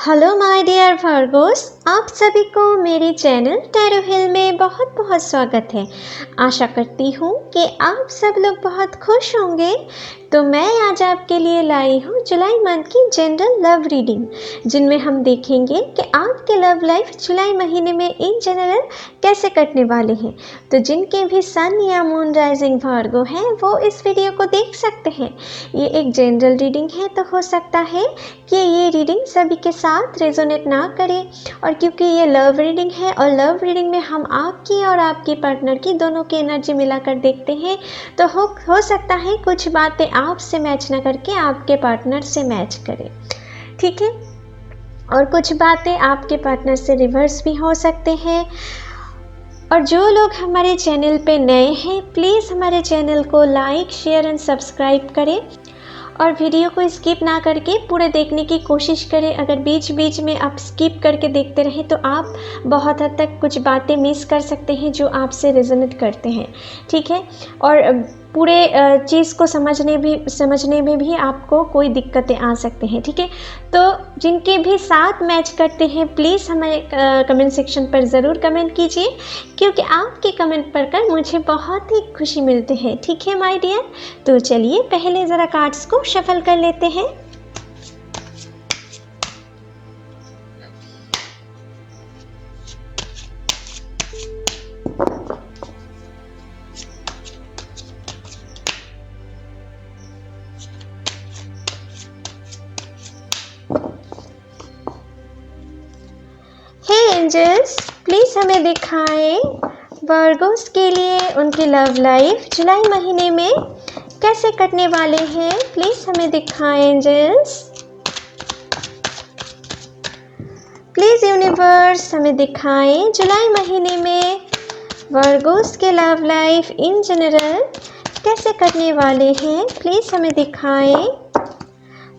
Hello my dear Virgo's, आप सभी को मेरे चैनल टैरो हिल में बहुत बहुत स्वागत है। आशा करती हूँ कि आप सब लोग बहुत खुश होंगे। तो मैं आज आपके लिए लाई हूँ जुलाई मंथ की जनरल लव रीडिंग, जिनमें हम देखेंगे कि आपके लव लाइफ जुलाई महीने में इन जनरल कैसे कटने वाले हैं। तो जिनके भी सन या मून राइजिंग वर्गो हैं वो इस वीडियो को देख सकते हैं। ये एक जनरल रीडिंग है, तो हो सकता है कि ये रीडिंग सभी के साथ रेजोनेट ना करे, और क्योंकि ये लव रीडिंग है और लव रीडिंग में हम आपकी और आपके पार्टनर की दोनों की एनर्जी मिलाकर देखते हैं, तो हो सकता है कुछ बातें आपसे मैच ना करके आपके पार्टनर से मैच करें, ठीक है। और कुछ बातें आपके पार्टनर से रिवर्स भी हो सकते हैं। और जो लोग हमारे चैनल पे नए हैं, प्लीज़ हमारे चैनल को लाइक, शेयर एंड सब्सक्राइब करें और वीडियो को स्किप ना करके पूरे देखने की कोशिश करें। अगर बीच बीच में आप स्किप करके देखते रहें तो आप बहुत हद तक कुछ बातें मिस कर सकते हैं जो आपसे रेजोनेट करते हैं, ठीक है। और पूरे चीज़ को समझने में भी आपको कोई दिक्कतें आ सकते हैं, ठीक है। तो जिनके भी साथ मैच करते हैं प्लीज़ हमारे कमेंट सेक्शन पर ज़रूर कमेंट कीजिए, क्योंकि आपके कमेंट पढ़कर मुझे बहुत ही खुशी मिलती है, ठीक है माय डियर। तो चलिए पहले ज़रा कार्ड्स को शफल कर लेते हैं। हे एंजल्स, प्लीज़ हमें दिखाएं वर्गोस के लिए उनकी लव लाइफ जुलाई महीने में कैसे कटने वाले हैं। प्लीज़ हमें दिखाएं एंजल्स। प्लीज़ यूनिवर्स हमें दिखाएं जुलाई महीने में वर्गोस के लव लाइफ इन जनरल कैसे कटने वाले हैं। प्लीज़ हमें दिखाएं।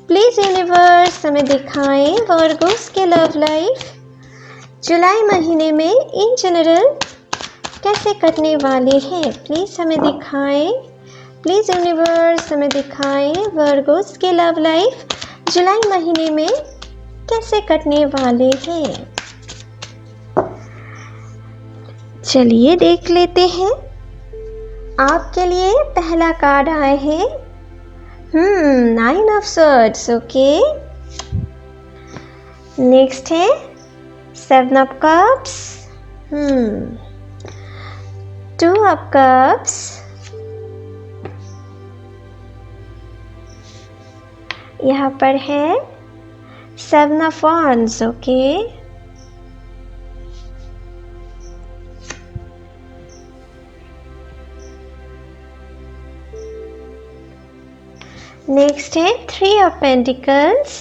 प्लीज़ यूनिवर्स हमें दिखाएं वर्गोस के लव लाइफ जुलाई महीने में इन जनरल कैसे कटने वाले हैं। प्लीज़ हमें दिखाएं। प्लीज़ यूनिवर्स हमें दिखाएं वर्गोस के लव लाइफ जुलाई महीने में कैसे कटने वाले हैं। चलिए देख लेते हैं। आपके लिए पहला कार्ड आए हैं 9 ऑफ स्वॉर्ड्स, ओके। नेक्स्ट है 7 ऑफ कप्स, 2 ऑफ कप्स, यहाँ पर है 7 ऑफ wands, ओके। नेक्स्ट है 3 of pentacles,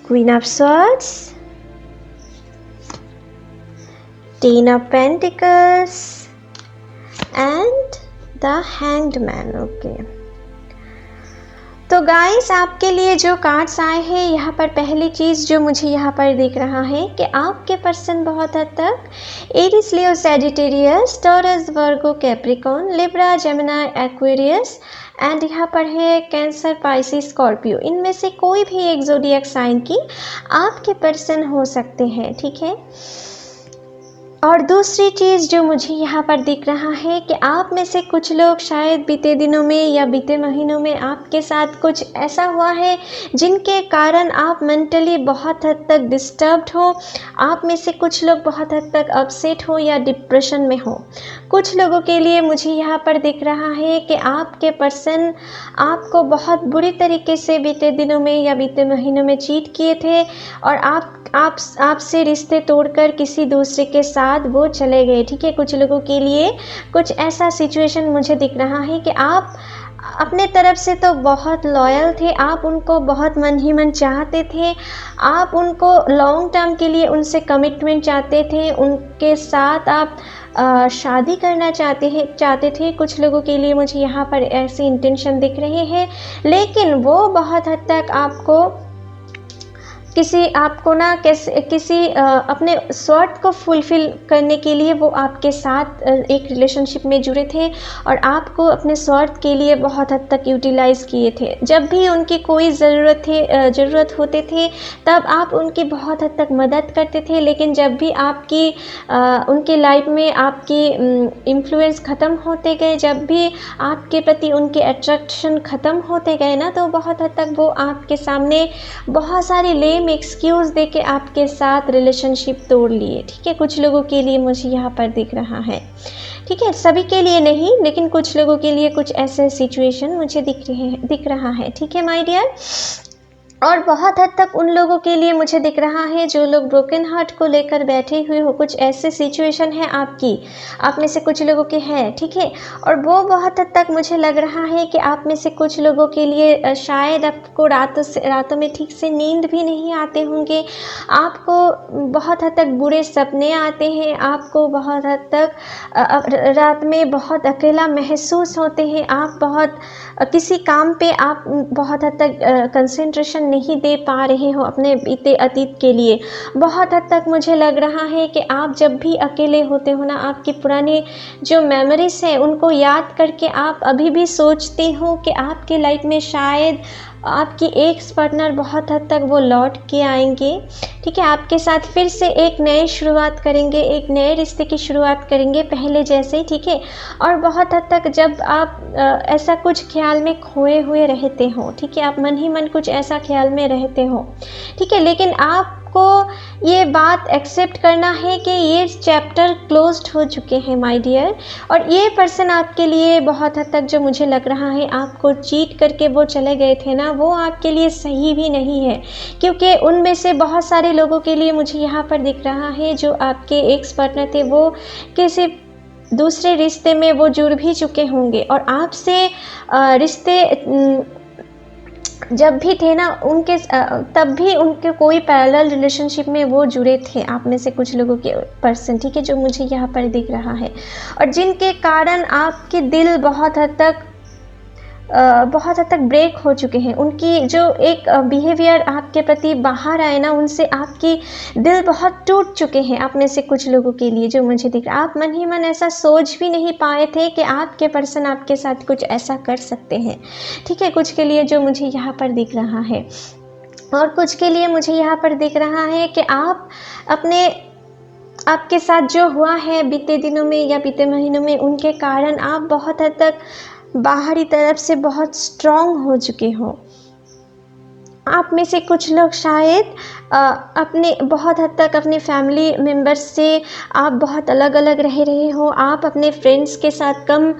queen of swords, 10 of Pentacles and the Hanged Man, okay. तो गाइस आपके लिए जो कार्ड्स आए हैं, यहाँ पर पहली चीज़ जो मुझे यहाँ पर दिख रहा है कि आपके पर्सन बहुत हद तक Aries, Leo, Sagittarius, taurus, Virgo, Capricorn, Libra, Gemini, Aquarius and यहाँ पर है कैंसर, पाइसिस, स्कॉर्पियो। इनमें से कोई भी एक ज़ोडिएक साइन की आपके पर्सन हो सकते हैं, ठीक है। और दूसरी चीज़ जो मुझे यहाँ पर दिख रहा है कि आप में से कुछ लोग शायद बीते दिनों में या बीते महीनों में आपके साथ कुछ ऐसा हुआ है जिनके कारण आप मेंटली बहुत हद तक डिस्टर्ब्ड हो। आप में से कुछ लोग बहुत हद तक अपसेट हो या डिप्रेशन में हो। कुछ लोगों के लिए मुझे यहाँ पर दिख रहा है कि आपके पर्सन आपको बहुत बुरी तरीके से बीते दिनों में या बीते महीनों में चीट किए थे, और आपसे रिश्ते तोड़कर किसी दूसरे के साथ वो चले गए, ठीक है। कुछ लोगों के लिए कुछ ऐसा सिचुएशन मुझे दिख रहा है कि आप अपने तरफ से तो बहुत लॉयल थे, आप उनको बहुत मन ही मन चाहते थे, आप उनको लॉन्ग टर्म के लिए उनसे कमिटमेंट चाहते थे, उनके साथ आप शादी करना चाहते थे। कुछ लोगों के लिए मुझे यहाँ पर ऐसी इंटेंशन दिख रहे हैं, लेकिन वो बहुत हद तक आपको किसी आपको ना किसी अपने स्वार्थ को फुलफ़िल करने के लिए वो आपके साथ एक रिलेशनशिप में जुड़े थे और आपको अपने स्वार्थ के लिए बहुत हद तक यूटिलाइज़ किए थे। जब भी उनकी कोई ज़रूरत होते थे तब आप उनकी बहुत हद तक मदद करते थे, लेकिन जब भी उनकी लाइफ में आपकी इन्फ्लुएंस ख़त्म होते गए, जब भी आपके प्रति उनके अट्रैक्शन ख़त्म होते गए ना, तो बहुत हद तक वो आपके सामने बहुत सारे लेम एक्सक्यूज़ दे के आपके साथ रिलेशनशिप तोड़ लिए। ठीक है, कुछ लोगों के लिए मुझे यहाँ पर दिख रहा है। ठीक है, सभी के लिए नहीं, लेकिन कुछ लोगों के लिए कुछ ऐसे सिचुएशन मुझे दिख रहा है। ठीक है माय डियर, और बहुत हद तक उन लोगों के लिए मुझे दिख रहा है जो लोग ब्रोकन हार्ट को लेकर बैठे हुए हो। कुछ ऐसे सिचुएशन है आप में से कुछ लोगों के हैं। ठीक है, और वो बहुत हद तक मुझे लग रहा है कि आप में से कुछ लोगों के लिए शायद आपको रातों में ठीक से नींद भी नहीं आते होंगे, आपको बहुत हद तक बुरे सपने आते हैं, आपको बहुत हद तक रात में बहुत अकेला महसूस होते हैं, आप बहुत किसी काम पे आप बहुत हद तक कंसंट्रेशन नहीं दे पा रहे हो अपने बीते अतीत के लिए। बहुत हद तक मुझे लग रहा है कि आप जब भी अकेले होते हो ना, आपकी पुरानी जो मेमोरीज हैं उनको याद करके आप अभी भी सोचते हो कि आपके लाइफ में शायद आपकी एक्स पार्टनर बहुत हद तक वो लौट के आएंगे। ठीक है, आपके साथ फिर से एक नई शुरुआत करेंगे, एक नए रिश्ते की शुरुआत करेंगे पहले जैसे। ठीक है, और बहुत हद तक जब आप ऐसा कुछ ख्याल में खोए हुए रहते हो, ठीक है, आप मन ही मन कुछ ऐसा ख्याल में रहते हो। ठीक है, लेकिन आपको ये बात एक्सेप्ट करना है कि ये चैप्टर क्लोज्ड हो चुके हैं माय डियर, और ये पर्सन आपके लिए बहुत हद तक जो मुझे लग रहा है आपको चीट करके वो चले गए थे ना, वो आपके लिए सही भी नहीं है, क्योंकि उनमें से बहुत सारे लोगों के लिए मुझे यहाँ पर दिख रहा है जो आपके एक्स पार्टनर थे वो किसी दूसरे रिश्ते में वो जुड़ भी चुके होंगे, और आपसे रिश्ते जब भी थे ना उनके तब भी उनके कोई पैरेलल रिलेशनशिप में वो जुड़े थे, आप में से कुछ लोगों के पर्सन। ठीक है, जो मुझे यहाँ पर दिख रहा है, और जिनके कारण आपके दिल बहुत हद तक ब्रेक हो चुके हैं। उनकी जो एक बिहेवियर आपके प्रति बाहर आए ना, उनसे आपकी दिल बहुत टूट चुके हैं। आप में से कुछ लोगों के लिए जो मुझे दिख रहा है, आप मन ही मन ऐसा सोच भी नहीं पाए थे कि आपके पर्सन आपके साथ कुछ ऐसा कर सकते हैं। ठीक है, कुछ के लिए जो मुझे यहाँ पर दिख रहा है, और कुछ के लिए मुझे यहाँ पर दिख रहा है कि आपके साथ जो हुआ है बीते दिनों में या बीते महीनों में, उनके कारण आप बहुत हद तक बाहरी तरफ से बहुत स्ट्रॉन्ग हो चुके हो। आप में से कुछ लोग शायद अपने बहुत हद तक अपने फैमिली मेम्बर्स से आप बहुत अलग अलग रह रहे हो, आप अपने फ्रेंड्स के साथ कम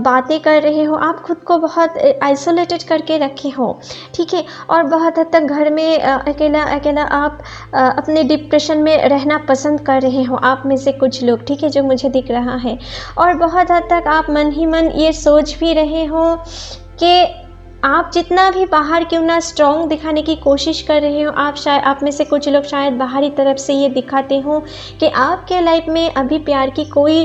बातें कर रहे हो, आप खुद को बहुत आइसोलेटेड करके रखे हो। ठीक है, और बहुत हद तक घर में अकेला आप अपने डिप्रेशन में रहना पसंद कर रहे हो, आप में से कुछ लोग। ठीक है, जो मुझे दिख रहा है, और बहुत हद तक आप मन ही मन ये सोच भी रहे हो कि आप जितना भी बाहर क्यों ना स्ट्रॉन्ग दिखाने की कोशिश कर रहे हो, आप में से कुछ लोग शायद बाहरी तरफ से ये दिखाते हो कि आपके लाइफ में अभी प्यार की कोई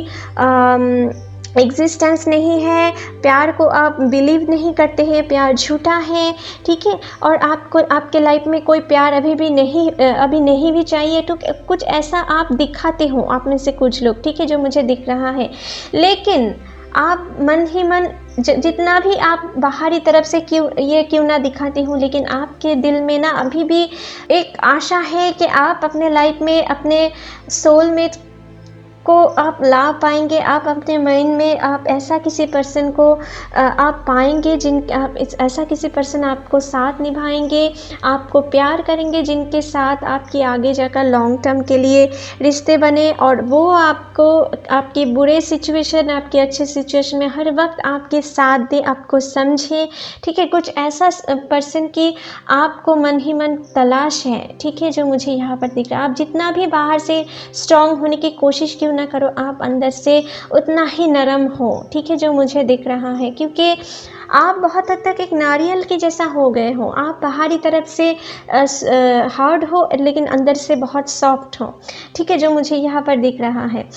एग्जिस्टेंस नहीं है, प्यार को आप बिलीव नहीं करते हैं, प्यार झूठा है। ठीक है, और आपके लाइफ में कोई प्यार अभी नहीं भी चाहिए, तो कुछ ऐसा आप दिखाते हो, आप में से कुछ लोग। ठीक है, जो मुझे दिख रहा है, लेकिन आप मन ही मन जितना भी आप बाहरी तरफ से क्यों ना दिखाते हो, लेकिन आपके दिल में ना अभी भी एक आशा है कि आप अपने लाइफ में अपने सोलमेट को आप ला पाएंगे। आप अपने माइंड में आप ऐसा किसी पर्सन को आप पाएंगे ऐसा किसी पर्सन आपको साथ निभाएंगे, आपको प्यार करेंगे, जिनके साथ आपकी आगे जाकर लॉन्ग टर्म के लिए रिश्ते बने, और वो आपको आपकी बुरे सिचुएशन, आपके अच्छे सिचुएशन में हर वक्त आपके साथ दे, आपको समझे। ठीक है, कुछ ऐसा पर्सन की आपको मन ही मन तलाश है। ठीक है, जो मुझे यहाँ पर दिख रहा है। आप जितना भी बाहर से स्ट्रॉन्ग होने की कोशिश क्यों ना करो, आप अंदर से उतना ही नरम हो। ठीक है, जो मुझे दिख रहा है, क्योंकि आप बहुत हद तक एक नारियल के जैसा हो गए हो। आप बाहरी तरफ से हार्ड हो, लेकिन अंदर से बहुत सॉफ्ट हो। ठीक है, जो मुझे यहाँ पर दिख रहा है।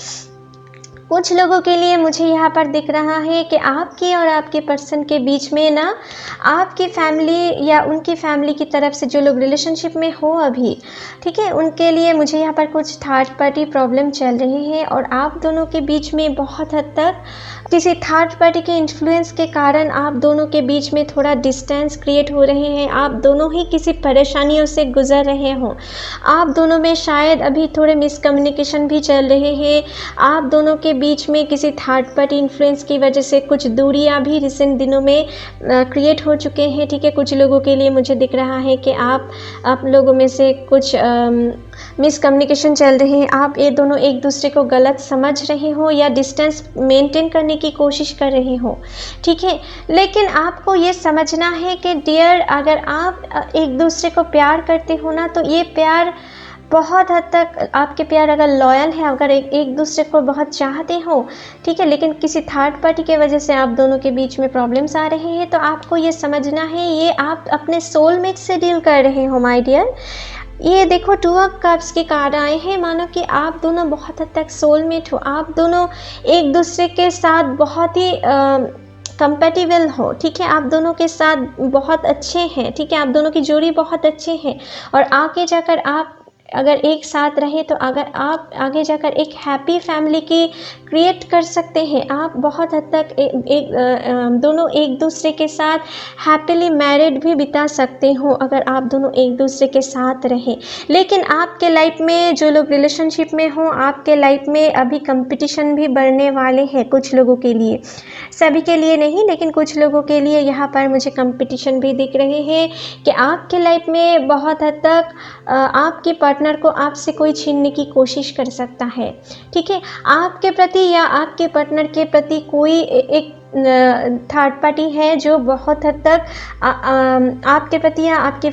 कुछ लोगों के लिए मुझे यहाँ पर दिख रहा है कि आपके और आपके पर्सन के बीच में ना आपकी फैमिली या उनकी फैमिली की तरफ से जो लोग रिलेशनशिप में हो अभी, ठीक है, उनके लिए मुझे यहाँ पर कुछ थर्ड पार्टी प्रॉब्लम चल रही है और आप दोनों के बीच में बहुत हद तक किसी थर्ड पार्टी के इन्फ्लुएंस के कारण आप दोनों के बीच में थोड़ा डिस्टेंस क्रिएट हो रहे हैं। आप दोनों ही किसी परेशानियों से गुजर रहे हों। आप दोनों में शायद अभी थोड़े मिसकम्युनिकेशन भी चल रहे हैं। आप दोनों के बीच में किसी थर्ड पार्टी इन्फ्लुएंस की वजह से कुछ दूरियां भी रिसेंट दिनों में क्रिएट हो चुके हैं, ठीक है। कुछ लोगों के लिए मुझे दिख रहा है कि आप लोगों में से कुछ मिसकम्युनिकेशन चल रहे हैं। आप ये दोनों एक दूसरे को गलत समझ रहे हो या डिस्टेंस मेंटेन करने की कोशिश कर रहे हो, ठीक है। लेकिन आपको ये समझना है कि डियर, अगर आप एक दूसरे को प्यार करते हो ना, तो ये प्यार बहुत हद तक, आपके प्यार अगर लॉयल है, अगर एक दूसरे को बहुत चाहते हो, ठीक है, लेकिन किसी थर्ड पार्टी के वजह से आप दोनों के बीच में प्रॉब्लम्स आ रहे हैं, तो आपको ये समझना है ये आप अपने सोलमेट से डील कर रहे हो माय डियर। ये देखो 2 ऑफ कप्स के कार्ड आए हैं, मानो कि आप दोनों बहुत हद तक सोलमेट हो। आप दोनों एक दूसरे के साथ बहुत ही कंपेटिबल हो, ठीक है। आप दोनों के साथ बहुत अच्छे हैं, ठीक है। आप दोनों की जोड़ी बहुत अच्छे हैं और आगे जाकर आप अगर एक साथ रहे तो अगर आप आगे जाकर एक हैप्पी फैमिली की क्रिएट कर सकते हैं। आप बहुत हद तक दोनों एक दूसरे के साथ हैप्पीली मैरिड भी बिता सकते हो अगर आप दोनों एक दूसरे के साथ रहें। लेकिन आपके लाइफ में जो लोग रिलेशनशिप में हो, आपके लाइफ में अभी कंपटीशन भी बढ़ने वाले हैं। कुछ लोगों के लिए, सभी के लिए नहीं, लेकिन कुछ लोगों के लिए यहाँ पर मुझे कंपटीशन भी दिख रहे हैं कि आपके लाइफ में बहुत हद तक आपके पार्टनर को आपसे कोई छीनने की कोशिश कर सकता है, ठीक है। आपके प्रति या आपके पार्टनर के प्रति कोई एक थर्ड पार्टी है जो बहुत हद तक आपके प्रति या आपके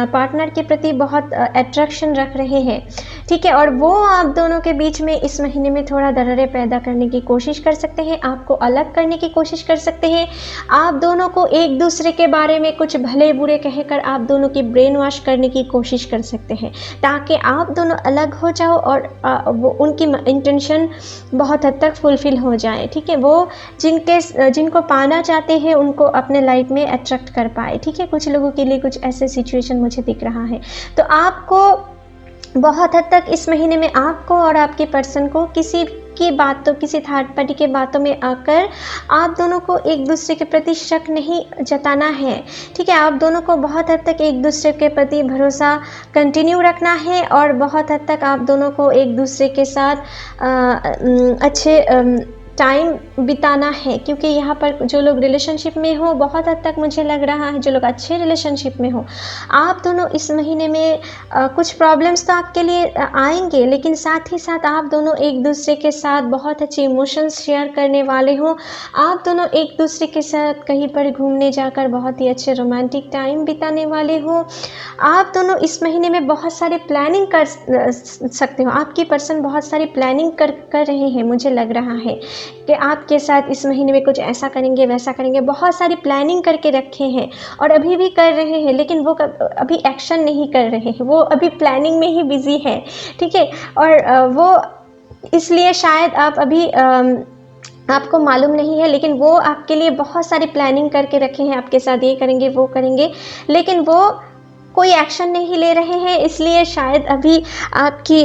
पार्टनर के प्रति बहुत अट्रैक्शन रख रहे हैं, ठीक है। और वो आप दोनों के बीच में इस महीने में थोड़ा दरारें पैदा करने की कोशिश कर सकते हैं, आपको अलग करने की कोशिश कर सकते हैं। आप दोनों को एक दूसरे के बारे में कुछ भले बुरे कहकर आप दोनों की ब्रेन वॉश करने की कोशिश कर सकते हैं ताकि आप दोनों अलग हो जाओ और वो उनकी इंटेंशन बहुत हद तक फुलफिल हो जाए, ठीक है। वो जिनको पाना चाहते हैं उनको अपने लाइफ में अट्रैक्ट कर पाए, ठीक है। कुछ लोगों के लिए कुछ ऐसे सिचुएशन मुझे दिख रहा है। तो आपको बहुत हद तक इस महीने में आपको और आपके पर्सन को किसी की बातों, किसी थर्ड पार्टी के बातों में आकर आप दोनों को एक दूसरे के प्रति शक नहीं जताना है, ठीक है। आप दोनों को बहुत हद तक एक दूसरे के प्रति भरोसा कंटिन्यू रखना है और बहुत हद तक आप दोनों को एक दूसरे के साथ अच्छे टाइम बिताना है, क्योंकि यहाँ पर जो लोग रिलेशनशिप में हो, बहुत हद तक मुझे लग रहा है जो लोग अच्छे रिलेशनशिप में हो, आप दोनों इस महीने में कुछ प्रॉब्लम्स तो आपके लिए आएंगे, लेकिन साथ ही साथ आप दोनों एक दूसरे के साथ बहुत अच्छे इमोशंस शेयर करने वाले हो। आप दोनों एक दूसरे के साथ कहीं पर घूमने जाकर बहुत ही अच्छे रोमांटिक टाइम बिताने वाले हो। आप दोनों इस महीने में बहुत सारी प्लानिंग कर सकते हो। आपकी पर्सन बहुत सारी प्लानिंग कर रहे हैं, मुझे लग रहा है कि आपके साथ इस महीने में कुछ ऐसा करेंगे, वैसा करेंगे। बहुत सारी प्लानिंग करके रखे हैं और अभी भी कर रहे हैं, लेकिन वो अभी एक्शन नहीं कर रहे हैं, वो अभी प्लानिंग में ही बिजी है, ठीक है। और वो इसलिए शायद आप अभी आपको मालूम नहीं है, लेकिन वो आपके लिए बहुत सारी प्लानिंग करके रखे हैं, आपके साथ ये करेंगे, वो करेंगे, लेकिन वो कोई एक्शन नहीं ले रहे हैं। इसलिए शायद अभी आपकी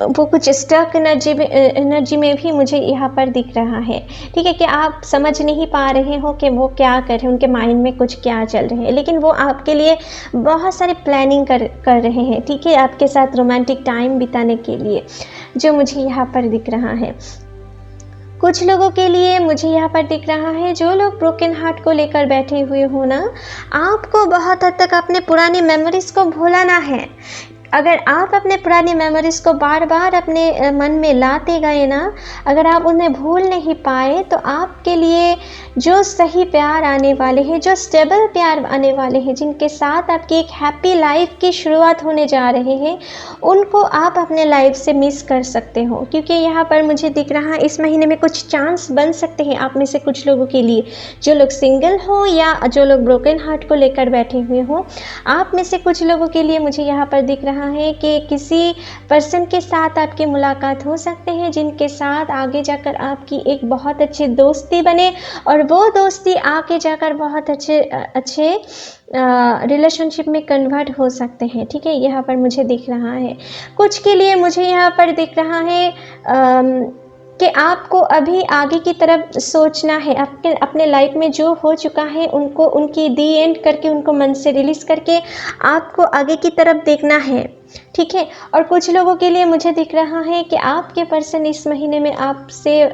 वो कुछ स्टक एनर्जी में भी मुझे यहाँ पर दिख रहा है, ठीक है, कि आप समझ नहीं पा रहे हो कि वो क्या कर रहे हैं, उनके माइंड में कुछ क्या चल रहे हैं, लेकिन वो आपके लिए बहुत सारी प्लानिंग कर रहे हैं, ठीक है, आपके साथ रोमांटिक टाइम बिताने के लिए, जो मुझे यहाँ पर दिख रहा है। कुछ लोगों के लिए मुझे यहाँ पर दिख रहा है जो लोग ब्रोकन हार्ट को लेकर बैठे हुए हो ना, आपको बहुत हद तक अपने पुरानी मेमोरीज को भुलाना है। अगर आप अपने पुरानी मेमोरीज को बार बार अपने मन में लाते गए ना, अगर आप उन्हें भूल नहीं पाए, तो आपके लिए जो सही प्यार आने वाले हैं, जो स्टेबल प्यार आने वाले हैं, जिनके साथ आपकी एक हैप्पी लाइफ की शुरुआत होने जा रहे हैं, उनको आप अपने लाइफ से मिस कर सकते हो। क्योंकि यहाँ पर मुझे दिख रहा है इस महीने में कुछ चांस बन सकते हैं आप में से कुछ लोगों के लिए, जो लोग सिंगल हो या जो लोग ब्रोकन हार्ट को लेकर बैठे हुए हो। आप में से कुछ लोगों के लिए मुझे यहाँ पर दिख रहा रहा है कि किसी पर्सन के साथ आपकी मुलाकात हो सकते हैं जिनके साथ आगे जाकर आपकी एक बहुत अच्छी दोस्ती बने और वो दोस्ती आगे जाकर बहुत अच्छे रिलेशनशिप में कन्वर्ट हो सकते हैं। ठीक है, यहाँ पर मुझे दिख रहा है। कुछ के लिए मुझे यहाँ पर दिख रहा है कि आपको अभी आगे की तरफ सोचना है। अपने लाइफ में जो हो चुका है उनको उनकी दी एंड करके उनको मन से रिलीज़ करके आपको आगे की तरफ देखना है। ठीक है, और कुछ लोगों के लिए मुझे दिख रहा है कि आपके पर्सन इस महीने में आपसे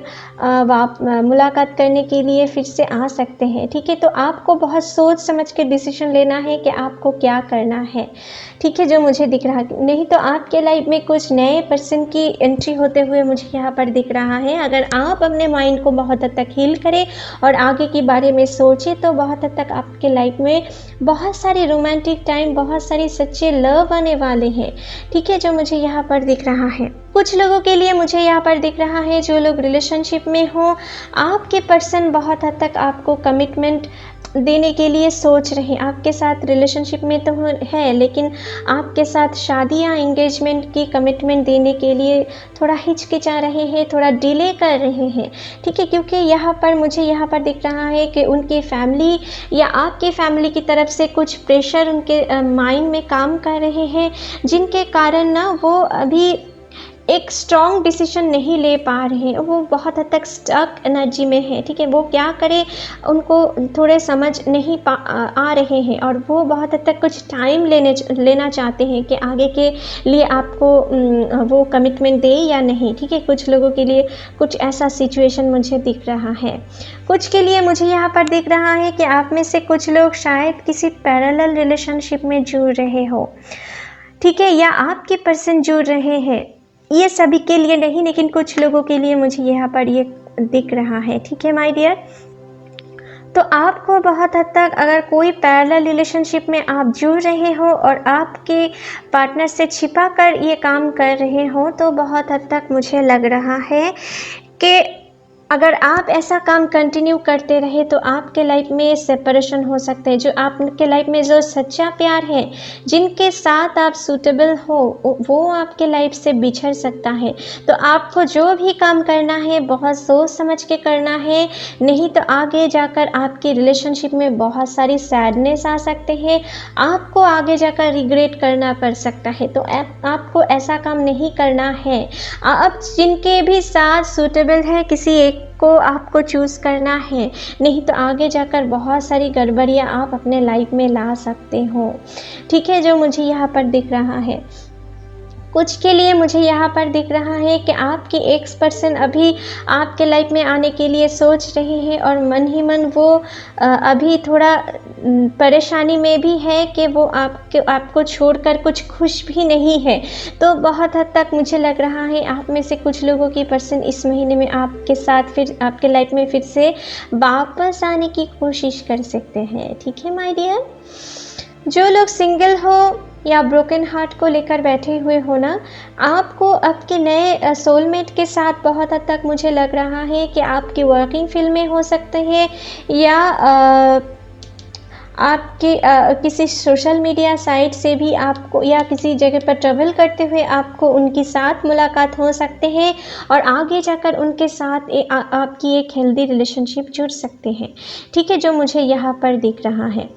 मुलाकात करने के लिए फिर से आ सकते हैं। ठीक है, तो आपको बहुत सोच समझ के डिसीजन लेना है कि आपको क्या करना है। ठीक है, जो मुझे दिख रहा है, नहीं तो आपके लाइफ में कुछ नए पर्सन की एंट्री होते हुए मुझे यहाँ पर दिख रहा है। अगर आप अपने माइंड को बहुत हद तक हील करें और आगे के बारे में सोचें तो बहुत हद तक आपके लाइफ में बहुत सारे रोमांटिक टाइम, बहुत सारी सच्चे लव आने वाले हैं। ठीक है, जो मुझे यहाँ पर दिख रहा है। कुछ लोगों के लिए मुझे यहाँ पर दिख रहा है जो लोग रिलेशनशिप में हो, आपके पर्सन बहुत हद तक आपको कमिटमेंट देने के लिए सोच रहे हैं। आपके साथ रिलेशनशिप में तो है लेकिन आपके साथ शादी या एंगेजमेंट की कमिटमेंट देने के लिए थोड़ा हिचकिचा रहे हैं, थोड़ा डिले कर रहे हैं। ठीक है, क्योंकि यहाँ पर मुझे यहाँ पर दिख रहा है कि उनकी फैमिली या आपकी फैमिली की तरफ से कुछ प्रेशर उनके माइंड में काम कर रहे हैं जिनके कारण ना वो अभी एक स्ट्रॉन्ग डिसीजन नहीं ले पा रहे हैं। वो बहुत हद तक स्टक एनर्जी में है। ठीक है, वो क्या करें उनको थोड़े समझ नहीं आ रहे हैं और वो बहुत हद तक कुछ टाइम लेना चाहते हैं कि आगे के लिए आपको वो कमिटमेंट दे या नहीं। ठीक है, कुछ लोगों के लिए कुछ ऐसा सिचुएशन मुझे दिख रहा है। कुछ के लिए मुझे यहाँ पर दिख रहा है कि आप में से कुछ लोग शायद किसी पैरेलल रिलेशनशिप में जुड़ रहे हो। ठीक है, या आपके पर्सन जुड़ रहे हैं। ये सभी के लिए नहीं लेकिन कुछ लोगों के लिए मुझे यहाँ पर ये दिख रहा है। ठीक है माय डियर, तो आपको बहुत हद तक अगर कोई पैरेलल रिलेशनशिप में आप जुड़ रहे हो और आपके पार्टनर से छिपा कर ये काम कर रहे हो तो बहुत हद तक मुझे लग रहा है कि अगर आप ऐसा काम कंटिन्यू करते रहे तो आपके लाइफ में सेपरेशन हो सकते हैं। जो आपके लाइफ में जो सच्चा प्यार है, जिनके साथ आप सूटेबल हो, वो आपके लाइफ से बिछड़ सकता है। तो आपको जो भी काम करना है बहुत सोच समझ के करना है, नहीं तो आगे जाकर आपकी रिलेशनशिप में बहुत सारी सैडनेस आ सकते हैं। आपको आगे जाकर रिग्रेट करना पड़ सकता है। तो आपको ऐसा काम नहीं करना है। आप जिनके भी साथ सूटेबल है किसी एक को आपको चूज़ करना है, नहीं तो आगे जाकर बहुत सारी गड़बड़ियाँ आप अपने लाइफ में ला सकते हो। ठीक है, जो मुझे यहाँ पर दिख रहा है। कुछ के लिए मुझे यहाँ पर दिख रहा है कि आपकी एक्स पर्सन अभी आपके लाइफ में आने के लिए सोच रहे हैं और मन ही मन वो अभी थोड़ा परेशानी में भी है कि वो आपको छोड़कर कुछ खुश भी नहीं है। तो बहुत हद तक मुझे लग रहा है आप में से कुछ लोगों की पर्सन इस महीने में आपके साथ फिर आपके लाइफ में फिर से वापस आने की कोशिश कर सकते हैं। ठीक है माय डियर, जो लोग सिंगल हो या ब्रोकन हार्ट को लेकर बैठे हुए हो ना, आपको आपके नए सोलमेट के साथ बहुत हद तक मुझे लग रहा है कि आपकी वर्किंग फील्ड में हो सकते हैं या आपके किसी सोशल मीडिया साइट से भी आपको या किसी जगह पर ट्रैवल करते हुए आपको उनके साथ मुलाकात हो सकते हैं और आगे जाकर उनके साथ आपकी एक हेल्दी रिलेशनशिप जुड़ सकते हैं। ठीक है, जो मुझे यहाँ पर दिख रहा है।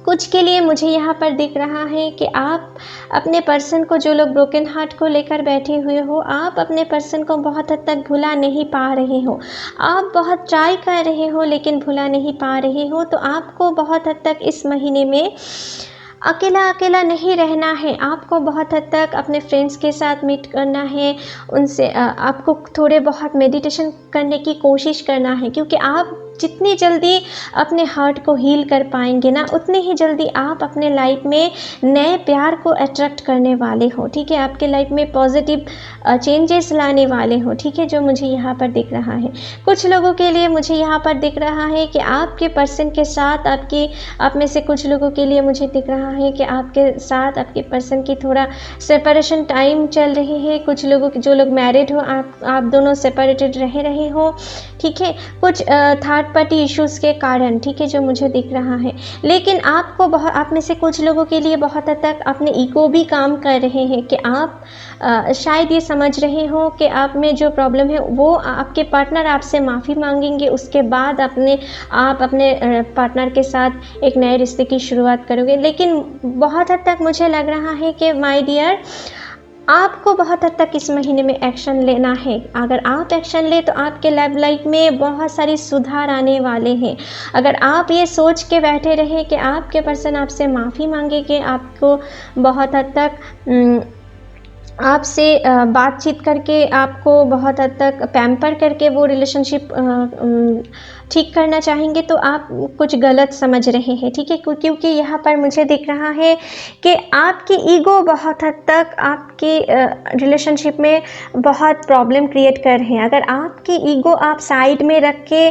कुछ के लिए मुझे यहाँ पर दिख रहा है कि आप अपने पर्सन को, जो लोग ब्रोकन हार्ट को लेकर बैठे हुए हो, आप अपने पर्सन को बहुत हद तक भुला नहीं पा रहे हो। आप बहुत ट्राई कर रहे हो लेकिन भुला नहीं पा रहे हो। तो आपको बहुत हद तक इस महीने में अकेला नहीं रहना है। आपको बहुत हद तक अपने फ्रेंड्स के साथ मीट करना है, उनसे आपको थोड़े बहुत मेडिटेशन करने की कोशिश करना है, क्योंकि आप जितनी जल्दी अपने हार्ट को हील कर पाएंगे ना, उतनी ही जल्दी आप अपने लाइफ में नए प्यार को अट्रैक्ट करने वाले हो। ठीक है, आपके लाइफ में पॉजिटिव चेंजेस लाने वाले हो। ठीक है, जो मुझे यहाँ पर दिख रहा है। कुछ लोगों के लिए मुझे यहाँ पर दिख रहा है कि आपके पर्सन के साथ आप में से कुछ लोगों के लिए मुझे दिख रहा है कि आपके साथ आपके पर्सन की थोड़ा सेपरेशन टाइम चल रही है। कुछ लोगों जो लोग मैरिड हो, आप दोनों सेपरेटेड रह रहे हो। ठीक है, कुछ थर्ड थर्ड पार्टी इश्यूज़ के कारण, ठीक है, जो मुझे दिख रहा है। लेकिन आपको आप में से कुछ लोगों के लिए बहुत हद तक अपने ईगो भी काम कर रहे हैं कि आप शायद ये समझ रहे हो कि आप में जो प्रॉब्लम है वो आपके पार्टनर आपसे माफ़ी मांगेंगे, उसके बाद आप अपने पार्टनर के साथ एक नए रिश्ते की शुरुआत करोगे। लेकिन बहुत हद तक मुझे लग रहा है कि माय डियर, आपको बहुत हद तक इस महीने में एक्शन लेना है। अगर आप एक्शन ले तो आपके लव लाइफ में बहुत सारी सुधार आने वाले हैं। अगर आप ये सोच के बैठे रहे कि आपके पर्सन आपसे माफ़ी मांगेंगे, आपको बहुत हद तक आपसे बातचीत करके, आपको बहुत हद तक पैम्पर करके वो रिलेशनशिप ठीक करना चाहेंगे, तो आप कुछ गलत समझ रहे हैं, ठीक है। क्योंकि यहाँ पर मुझे दिख रहा है कि आपकी ईगो बहुत हद तक आपके रिलेशनशिप में बहुत प्रॉब्लम क्रिएट कर रहे हैं। अगर आपकी ईगो आप साइड में रख के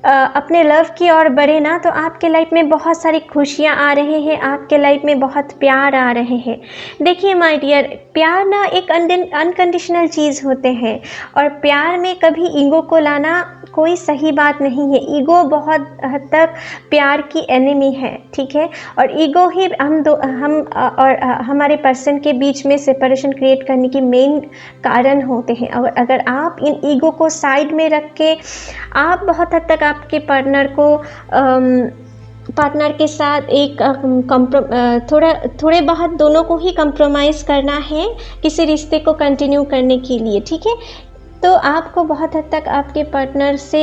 अपने लव की ओर बढ़े ना, तो आपके लाइफ में बहुत सारी खुशियाँ आ रहे हैं, आपके लाइफ में बहुत प्यार आ रहे हैं। देखिए माय डियर, प्यार ना एक अनकंडीशनल चीज़ होते हैं, और प्यार में कभी ईगो को लाना कोई सही बात नहीं है। ईगो बहुत हद तक प्यार की एनिमी है, ठीक है। और ईगो ही हम और हमारे पर्सन के बीच में सेपरेशन क्रिएट करने की मेन कारण होते हैं। और अगर आप इन ईगो को साइड में रख के आप बहुत हद तक आपके पार्टनर के साथ एक थोड़े बहुत दोनों को ही कंप्रोमाइज़ करना है किसी रिश्ते को कंटिन्यू करने के लिए, ठीक है। तो आपको बहुत हद तक आपके पार्टनर से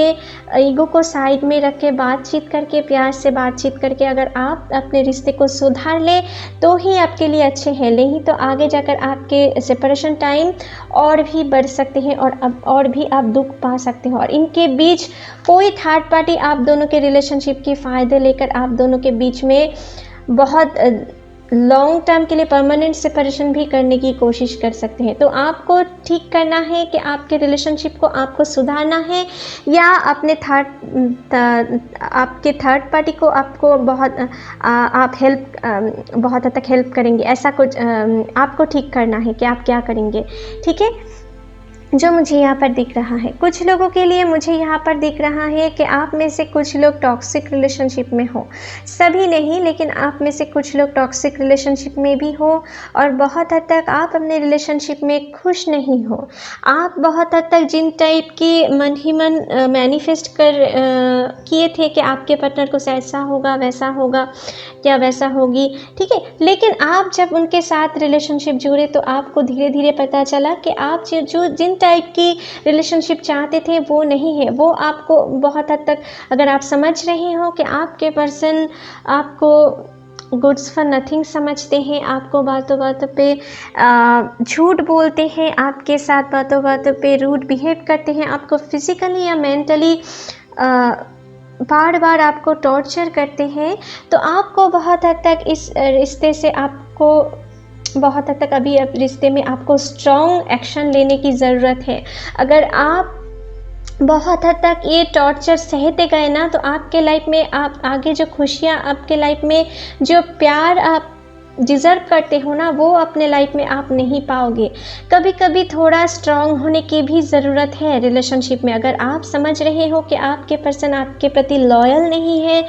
ईगो को साइड में रख के बातचीत करके, प्यार से बातचीत करके अगर आप अपने रिश्ते को सुधार ले तो ही आपके लिए अच्छे हैं। नहीं तो आगे जाकर आपके सेपरेशन टाइम और भी बढ़ सकते हैं, और भी आप दुख पा सकते हो। और इनके बीच कोई थर्ड पार्टी आप दोनों के रिलेशनशिप के फ़ायदे लेकर आप दोनों के बीच में बहुत लॉन्ग टर्म के लिए परमानेंट सेपरेशन भी करने की कोशिश कर सकते हैं। तो आपको ठीक करना है कि आपके रिलेशनशिप को आपको सुधारना है, या अपने आपके थर्ड पार्टी को आपको आप बहुत हद तक हेल्प करेंगे। ऐसा कुछ आपको ठीक करना है कि आप क्या करेंगे, ठीक है। जो मुझे यहाँ पर दिख रहा है, कुछ लोगों के लिए मुझे यहाँ पर दिख रहा है कि आप में से कुछ लोग टॉक्सिक रिलेशनशिप में हो। सभी नहीं, लेकिन आप में से कुछ लोग टॉक्सिक रिलेशनशिप में भी हो, और बहुत हद तक आप अपने रिलेशनशिप में खुश नहीं हो। आप बहुत हद तक जिन टाइप की मन ही मन मैनिफेस्ट किए थे कि आपके पार्टनर को ऐसा होगा, वैसा होगा, या वैसा होगी, ठीक है। लेकिन आप जब उनके साथ रिलेशनशिप जुड़े तो आपको धीरे धीरे पता चला कि आप जिन टाइप की रिलेशनशिप चाहते थे वो नहीं है। वो आपको बहुत हद तक, अगर आप समझ रहे हो कि आपके पर्सन आपको गुड्स फॉर नथिंग समझते हैं, आपको बातों बातों पे झूठ बोलते हैं, आपके साथ बातों बातों पे रूड बिहेव करते हैं, आपको फिज़िकली या मेंटली बार बार आपको टॉर्चर करते हैं, तो आपको बहुत हद तक इस रिश्ते से बहुत हद तक अभी रिश्ते में आपको स्ट्रॉन्ग एक्शन लेने की ज़रूरत है। अगर आप बहुत हद तक ये टॉर्चर सहते गए ना, तो आपके लाइफ में आप आगे जो खुशियाँ, आपके लाइफ में जो प्यार आप डिज़र्व करते हो ना, वो अपने लाइफ में आप नहीं पाओगे। कभी कभी थोड़ा स्ट्रॉन्ग होने की भी ज़रूरत है रिलेशनशिप में। अगर आप समझ रहे हो कि आपके पर्सन आपके प्रति लॉयल नहीं है,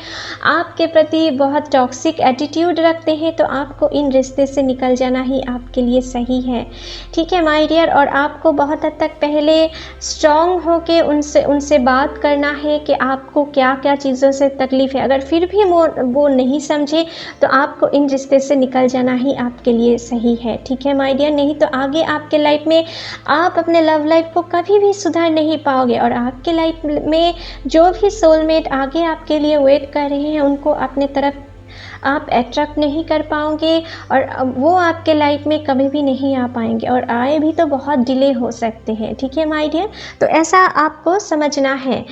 आपके प्रति बहुत टॉक्सिक एटीट्यूड रखते हैं, तो आपको इन रिश्ते से निकल जाना ही आपके लिए सही है, ठीक है माय डियर। और आपको बहुत हद तक पहले स्ट्रॉन्ग हो के उनसे बात करना है कि आपको क्या क्या चीज़ों से तकलीफ़ है। अगर फिर भी वो नहीं समझे, तो आपको इन रिश्ते से निकल जाना ही आपके लिए सही है, ठीक है माय डियर। नहीं तो आगे आपके लाइफ में आप अपने लव लाइफ को कभी भी सुधार नहीं पाओगे, और आपके लाइफ में जो भी सोलमेट आगे आपके लिए वेट कर रहे हैं, उनको अपने तरफ आप अट्रैक्ट नहीं कर पाओगे, और वो आपके लाइफ में कभी भी नहीं आ पाएंगे, और आए भी तो बहुत डिले हो सकते हैं, ठीक है माय डियर। तो ऐसा आपको समझना है,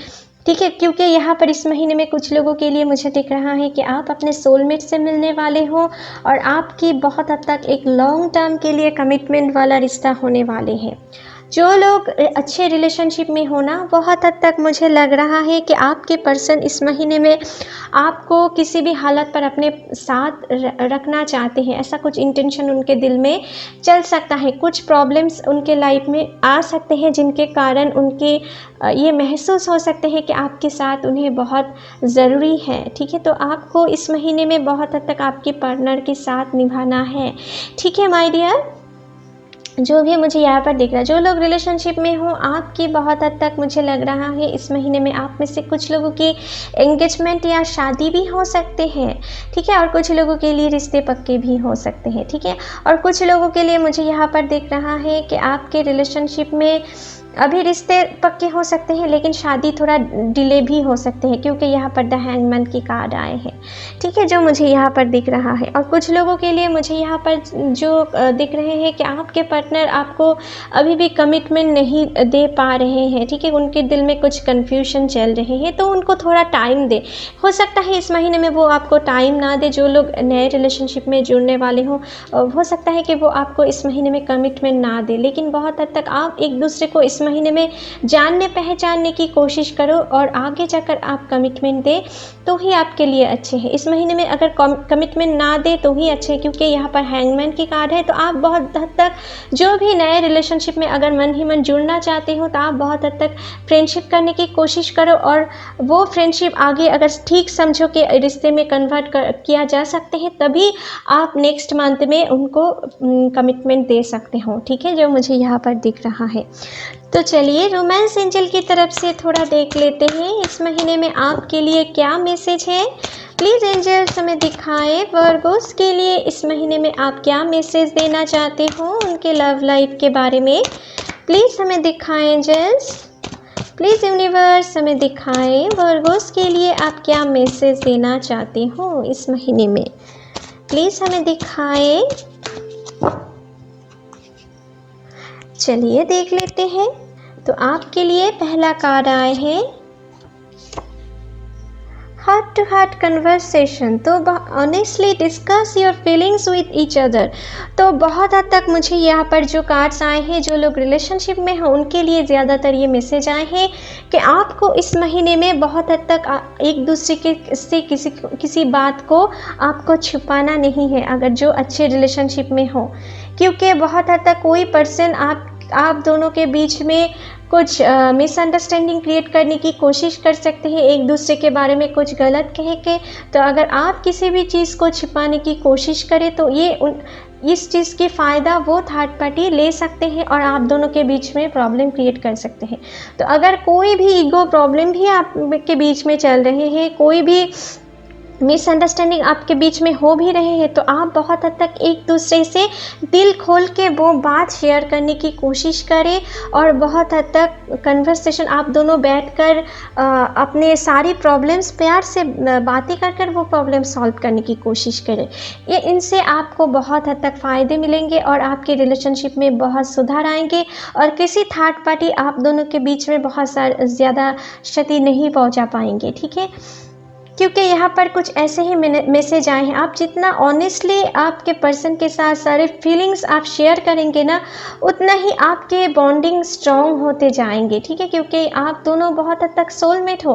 ठीक है। क्योंकि यहाँ पर इस महीने में कुछ लोगों के लिए मुझे दिख रहा है कि आप अपने सोलमेट से मिलने वाले हो, और आपकी बहुत हद तक एक लॉन्ग टर्म के लिए कमिटमेंट वाला रिश्ता होने वाले हैं। जो लोग अच्छे रिलेशनशिप में हो ना, बहुत हद तक मुझे लग रहा है कि आपके पर्सन इस महीने में आपको किसी भी हालत पर अपने साथ रखना चाहते हैं। ऐसा कुछ इंटेंशन उनके दिल में चल सकता है। कुछ प्रॉब्लम्स उनके लाइफ में आ सकते हैं जिनके कारण उनके ये महसूस हो सकते हैं कि आपके साथ उन्हें बहुत ज़रूरी है। ठीक है, तो आपको इस महीने में बहुत हद तक आपके पार्टनर के साथ निभाना है। ठीक है माय डियर, जो भी मुझे यहाँ पर दिख रहा है, जो लोग रिलेशनशिप में हो, आपकी बहुत हद तक मुझे लग रहा है इस महीने में आप में से कुछ लोगों की एंगेजमेंट या शादी भी हो सकते हैं। ठीक है, और कुछ लोगों के लिए रिश्ते पक्के भी हो सकते हैं। ठीक है, और कुछ लोगों के लिए मुझे यहाँ पर दिख रहा है कि आपके रिलेशनशिप में अभी रिश्ते पक्के हो सकते हैं लेकिन शादी थोड़ा डिले भी हो सकते हैं, क्योंकि यहाँ पर द हैंगमैन की कार्ड आए हैं। ठीक है, जो मुझे यहाँ पर दिख रहा है। और कुछ लोगों के लिए मुझे यहाँ पर जो दिख रहे हैं कि आपके पार्टनर आपको अभी भी कमिटमेंट नहीं दे पा रहे हैं। ठीक है, उनके दिल में कुछ कन्फ्यूजन चल रहे हैं, तो उनको थोड़ा टाइम दे। हो सकता है इस महीने में वो आपको टाइम ना दे। जो लोग नए रिलेशनशिप में जुड़ने वाले हों, हो सकता है कि वो आपको इस महीने में कमिटमेंट ना दे, लेकिन बहुत हद तक आप एक दूसरे को इस महीने में जानने पहचानने की कोशिश करो और आगे जाकर आप कमिटमेंट दे तो ही आपके लिए अच्छे हैं। इस महीने में अगर कमिटमेंट ना दे तो ही अच्छे, क्योंकि यहाँ पर हैंगमैन की कार्ड है। तो आप बहुत हद तक जो भी नए रिलेशनशिप में अगर मन ही मन जुड़ना चाहते हो, तो आप बहुत हद तक फ्रेंडशिप करने की कोशिश करो, और वो फ्रेंडशिप आगे अगर ठीक समझो कि रिश्ते में कन्वर्ट किया जा सकते हैं, तभी आप नेक्स्ट मंथ में उनको कमिटमेंट दे सकते हो। ठीक है, जो मुझे यहाँ पर दिख रहा है। तो चलिए रोमांस एंजल की तरफ से थोड़ा देख लेते हैं इस महीने में आपके लिए क्या मैसेज है। प्लीज़ एंजल्स हमें दिखाएं वर्गोस के लिए इस महीने में आप क्या मैसेज देना चाहते हो उनके लव लाइफ के बारे में। प्लीज़ हमें दिखाएं एंजल्स, प्लीज़ यूनिवर्स हमें दिखाएं वर्गोस के लिए आप क्या मैसेज देना चाहते हो इस महीने में। प्लीज़ हमें दिखाएं। चलिए देख लेते हैं। तो आपके लिए पहला कार्ड आए हैं हार्ट टू हार्ट कन्वर्सेशन। तो honestly discuss your feelings with each other. तो बहुत हद तक मुझे यहाँ पर जो कार्ड्स आए हैं, जो लोग रिलेशनशिप में हैं उनके लिए ज़्यादातर ये मैसेज आए हैं कि आपको इस महीने में बहुत हद तक एक दूसरे के से किसी बात को आपको छुपाना नहीं है, अगर जो अच्छे रिलेशनशिप में हो। क्योंकि बहुत हद तक कोई पर्सन आप दोनों के बीच में कुछ मिसअंडरस्टैंडिंग क्रिएट करने की कोशिश कर सकते हैं, एक दूसरे के बारे में कुछ गलत कह के। तो अगर आप किसी भी चीज़ को छिपाने की कोशिश करें तो इस चीज़ की फ़ायदा वो थर्ड पार्टी ले सकते हैं और आप दोनों के बीच में प्रॉब्लम क्रिएट कर सकते हैं। तो अगर कोई भी ईगो प्रॉब्लम भी आपके बीच में चल रहे हैं, कोई भी मिसअंडरस्टैंडिंग आपके बीच में हो भी रहे हैं, तो आप बहुत हद तक एक दूसरे से दिल खोल के वो बात शेयर करने की कोशिश करें और बहुत हद तक कन्वर्सेशन आप दोनों बैठकर अपने सारी प्रॉब्लम्स प्यार से बातें कर वो प्रॉब्लम सॉल्व करने की कोशिश करें। ये इनसे आपको बहुत हद तक फ़ायदे मिलेंगे और आपके रिलेशनशिप में बहुत सुधार आएंगे और किसी थर्ड पार्टी आप दोनों के बीच में बहुत ज़्यादा क्षति नहीं पहुंचा पाएंगे। ठीक है, क्योंकि यहाँ पर कुछ ऐसे ही मैसेज आए हैं। आप जितना ऑनेस्टली आपके पर्सन के साथ सारे फीलिंग्स आप शेयर करेंगे ना, उतना ही आपके बॉन्डिंग स्ट्रॉन्ग होते जाएंगे। ठीक है, क्योंकि आप दोनों बहुत हद तक सोलमेट हो।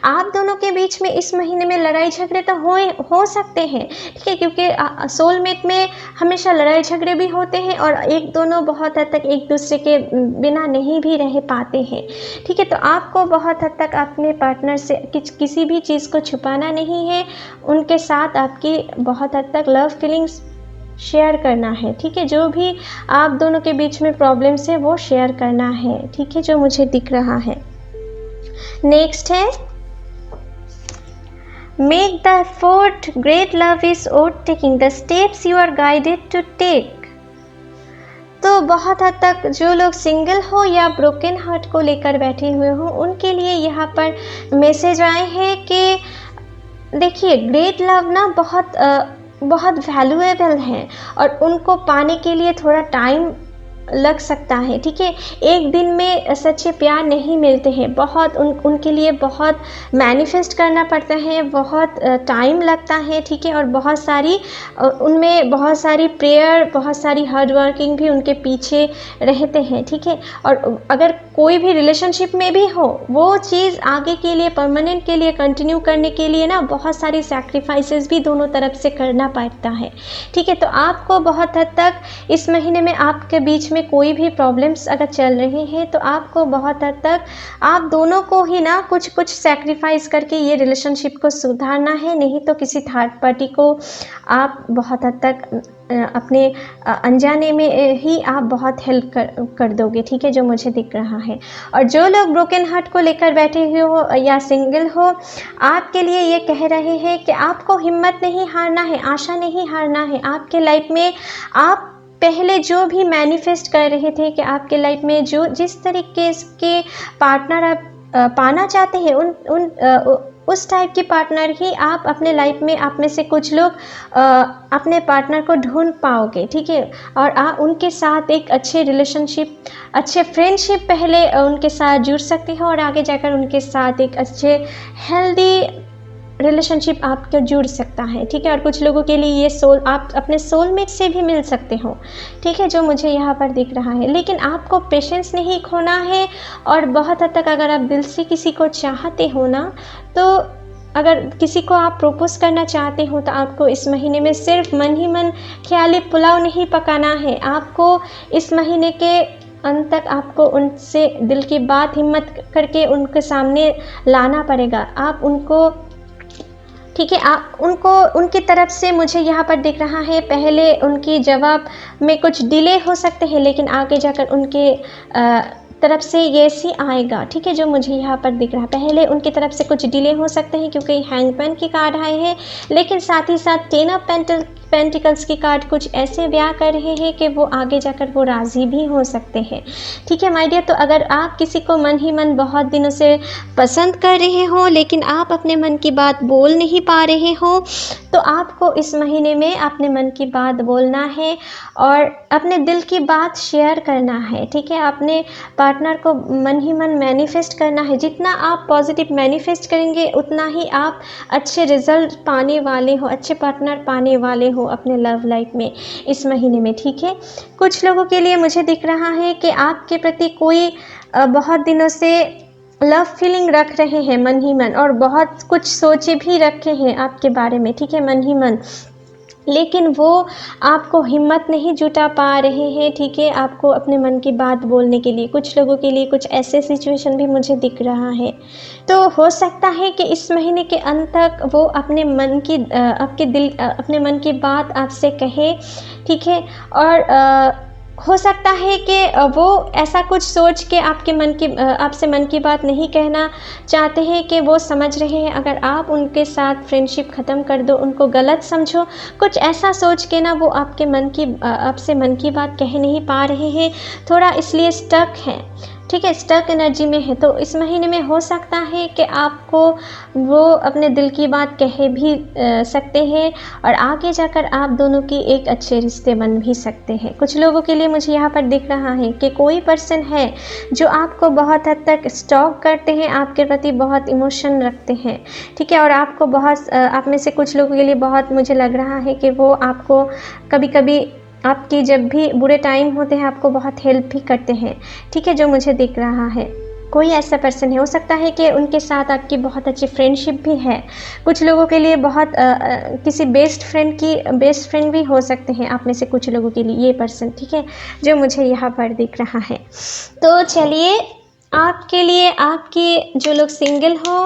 आप दोनों के बीच में इस महीने में लड़ाई झगड़े तो हो सकते हैं। ठीक है, क्योंकि सोलमेट में हमेशा लड़ाई झगड़े भी होते हैं और एक दोनों बहुत हद तक एक दूसरे के बिना नहीं भी रह पाते हैं। ठीक है, तो आपको बहुत हद तक अपने पार्टनर से किसी भी चीज़ को छुपाना नहीं है, उनके साथ आपकी बहुत हद तक लव फीलिंग्स शेयर करना है। ठीक है, जो भी आप दोनों के बीच में प्रॉब्लम्स है वो शेयर करना है। ठीक है, जो मुझे दिख रहा है। नेक्स्ट है make the effort, great love is worth taking the steps you are guided to take. तो बहुत हद तक जो लोग सिंगल हो या ब्रोकन हार्ट को लेकर बैठे हुए हो, उनके लिए यहाँ पर मैसेज आए हैं कि देखिए ग्रेट लव ना बहुत वैल्यूएबल है और उनको पाने के लिए थोड़ा टाइम लग सकता है, ठीक है। एक दिन में सच्चे प्यार नहीं मिलते हैं, बहुत उनके लिए बहुत मैनिफेस्ट करना पड़ता है, बहुत टाइम लगता है, ठीक है। और बहुत सारी उनमें बहुत सारी प्रेयर, बहुत सारी हार्ड वर्किंग भी उनके पीछे रहते हैं, ठीक है। और अगर कोई भी रिलेशनशिप में भी हो, वो चीज़ आगे के लिए, परमानेंट के लिए, कंटिन्यू करने के लिए ना बहुत सारी सैक्रिफाइसेस भी दोनों तरफ से करना पड़ता है, ठीक है। तो आपको बहुत हद तक इस महीने में आपके बीच में कोई भी प्रॉब्लम्स अगर चल रही हैं तो आपको बहुत हद तक आप दोनों को ही ना कुछ कुछ सैक्रिफाइस करके ये रिलेशनशिप को सुधारना है, नहीं तो किसी थर्ड पार्टी को आप बहुत हद तक अपने अनजाने में ही आप बहुत हेल्प कर दोगे, ठीक है, जो मुझे दिख रहा है। और जो लोग ब्रोकन हार्ट को लेकर बैठे हुए हो या सिंगल हो, आपके लिए ये कह रहे हैं कि आपको हिम्मत नहीं हारना है, आशा नहीं हारना है। आपके लाइफ में आप पहले जो भी मैनिफेस्ट कर रहे थे कि आपके लाइफ में जो जिस तरीके के पार्टनर आप पाना चाहते हैं, उस टाइप के पार्टनर ही आप अपने लाइफ में, आप में से कुछ लोग अपने पार्टनर को ढूंढ पाओगे, ठीक है। और आप उनके साथ एक अच्छे रिलेशनशिप, अच्छे फ्रेंडशिप पहले उनके साथ जुड़ सकते हो और आगे जाकर उनके साथ एक अच्छे हेल्दी रिलेशनशिप आपको जुड़ सकता है, ठीक है। और कुछ लोगों के लिए ये आप अपने सोलमेट से भी मिल सकते हो, ठीक है, जो मुझे यहाँ पर दिख रहा है। लेकिन आपको पेशेंस नहीं खोना है और बहुत हद तक अगर आप दिल से किसी को चाहते हो ना, तो अगर किसी को आप प्रपोज करना चाहते हो तो आपको इस महीने में सिर्फ मन ही मन ख्याली पुलाव नहीं पकाना है। आपको इस महीने के अंत तक आपको उनसे दिल की बात हिम्मत करके उनके सामने लाना पड़ेगा। आप उनको, ठीक है, आप उनको, उनकी तरफ से मुझे यहाँ पर दिख रहा है पहले उनकी जवाब में कुछ डिले हो सकते हैं, लेकिन आगे जाकर उनके तरफ से यस ही आएगा, ठीक है, जो मुझे यहाँ पर दिख रहा है। पहले उनकी तरफ से कुछ डिले हो सकते हैं क्योंकि हैंगमैन की कार्ड आए हैं, लेकिन साथ ही साथ टेन ऑफ पेंटिकल्स की कार्ड कुछ ऐसे ब्याह कर रहे हैं कि वो आगे जाकर वो राज़ी भी हो सकते हैं, ठीक है माय डियर। तो अगर आप किसी को मन ही मन बहुत दिनों से पसंद कर रहे हो लेकिन आप अपने मन की बात बोल नहीं पा रहे हो, तो आपको इस महीने में अपने मन की बात बोलना है और अपने दिल की बात शेयर करना है, ठीक है। अपने पार्टनर को मन ही मन मैनिफेस्ट करना है। जितना आप पॉजिटिव मैनिफेस्ट करेंगे उतना ही आप अच्छे रिजल्ट पाने वाले हो, अच्छे पार्टनर पाने वाले हो अपने लव लाइफ में इस महीने में, ठीक है। कुछ लोगों के लिए मुझे दिख रहा है कि आपके प्रति कोई बहुत दिनों से लव फीलिंग रख रहे हैं मन ही मन, और बहुत कुछ सोचे भी रखे हैं आपके बारे में, ठीक है, मन ही मन, लेकिन वो आपको हिम्मत नहीं जुटा पा रहे हैं, ठीक है, आपको अपने मन की बात बोलने के लिए। कुछ लोगों के लिए कुछ ऐसे सिचुएशन भी मुझे दिख रहा है। तो हो सकता है कि इस महीने के अंत तक वो अपने मन की अपने मन की बात आपसे कहे, ठीक है। और हो सकता है कि वो ऐसा कुछ सोच के आपसे मन की बात नहीं कहना चाहते हैं कि वो समझ रहे हैं अगर आप उनके साथ फ्रेंडशिप ख़त्म कर दो, उनको गलत समझो, कुछ ऐसा सोच के ना वो आपसे मन की बात कह नहीं पा रहे हैं, थोड़ा इसलिए स्टक है, ठीक है, स्टक एनर्जी में है। तो इस महीने में हो सकता है कि आपको वो अपने दिल की बात कह भी सकते हैं और आगे जाकर आप दोनों की एक अच्छे रिश्ते बन भी सकते हैं। कुछ लोगों के लिए मुझे यहाँ पर दिख रहा है कि कोई पर्सन है जो आपको बहुत हद तक स्टॉक करते हैं, आपके प्रति बहुत इमोशन रखते हैं, ठीक है। और आपको आप में से कुछ लोगों के लिए बहुत मुझे लग रहा है कि वो आपको कभी कभी आपकी जब भी बुरे टाइम होते हैं आपको बहुत हेल्प भी करते हैं, ठीक है, जो मुझे दिख रहा है। कोई ऐसा पर्सन है, हो सकता है कि उनके साथ आपकी बहुत अच्छी फ्रेंडशिप भी है। कुछ लोगों के लिए बहुत किसी बेस्ट फ्रेंड भी हो सकते हैं आप में से कुछ लोगों के लिए ये पर्सन, ठीक है, जो मुझे यहाँ पर दिख रहा है। तो चलिए, आपके लिए, आपके जो लोग सिंगल हो,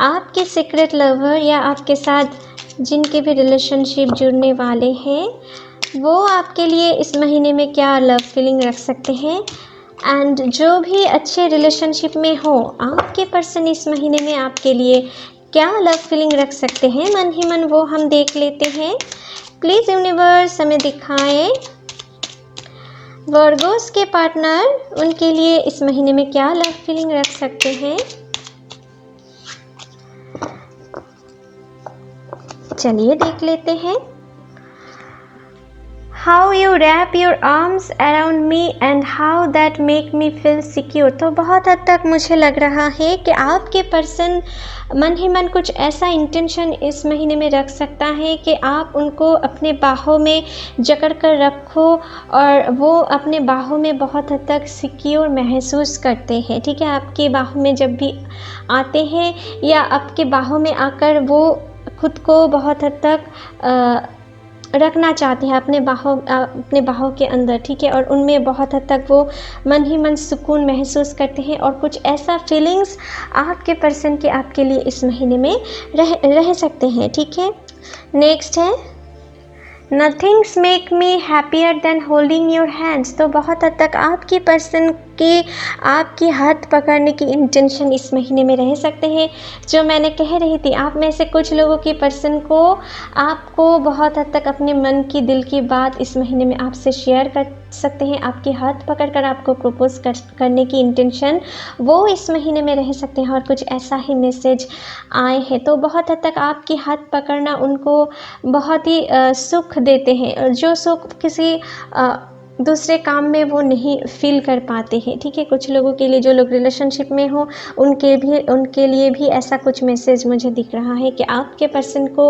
आपके सीक्रेट लवर या आपके साथ जिनके भी रिलेशनशिप जुड़ने वाले हैं, वो आपके लिए इस महीने में क्या लव फीलिंग रख सकते हैं। एंड जो भी अच्छे रिलेशनशिप में हो, आपके पर्सन इस महीने में आपके लिए क्या लव फीलिंग रख सकते हैं मन ही मन, वो हम देख लेते हैं। प्लीज़ यूनिवर्स हमें दिखाएं वर्गोस के पार्टनर उनके लिए इस महीने में क्या लव फीलिंग रख सकते हैं। चलिए देख लेते हैं। How you wrap your arms around me and how that make me feel secure. तो बहुत हद तक मुझे लग रहा है कि आपके पर्सन मन ही मन कुछ ऐसा इंटेंशन इस महीने में रख सकता है कि आप उनको अपने बाहों में जकड़ कर रखो और वो अपने बाहों में बहुत हद तक सिक्योर महसूस करते हैं। ठीक है, आपके बाहों में जब भी आते हैं या आपके बाहों में आकर वो खुद को बहुत हद तक रखना चाहते हैं अपने बाहों के अंदर। ठीक है, और उनमें बहुत हद तक वो मन ही मन सुकून महसूस करते हैं और कुछ ऐसा फीलिंग्स आपके पर्सन के आपके लिए इस महीने में रह सकते हैं। ठीक है, नेक्स्ट है nothings make me happier than holding your hands. तो बहुत हद तक आपकी पर्सन के आपकी हाथ पकड़ने की इंटेंशन इस महीने में रह सकते हैं। जो मैंने कह रही थी, आप में से कुछ लोगों की पर्सन को आपको बहुत हद तक अपने मन की दिल की बात इस महीने में आपसे शेयर कर सकते हैं। आपके हाथ पकड़कर आपको प्रपोज करने की इंटेंशन वो इस महीने में रह सकते हैं और कुछ ऐसा ही मैसेज आए हैं। तो बहुत हद तक आपकी हाथ पकड़ना उनको बहुत ही सुख देते हैं, जो सुख किसी दूसरे काम में वो नहीं फील कर पाते हैं। ठीक है, कुछ लोगों के लिए, जो लोग रिलेशनशिप में हो, उनके लिए भी ऐसा कुछ मैसेज मुझे दिख रहा है कि आपके पर्सन को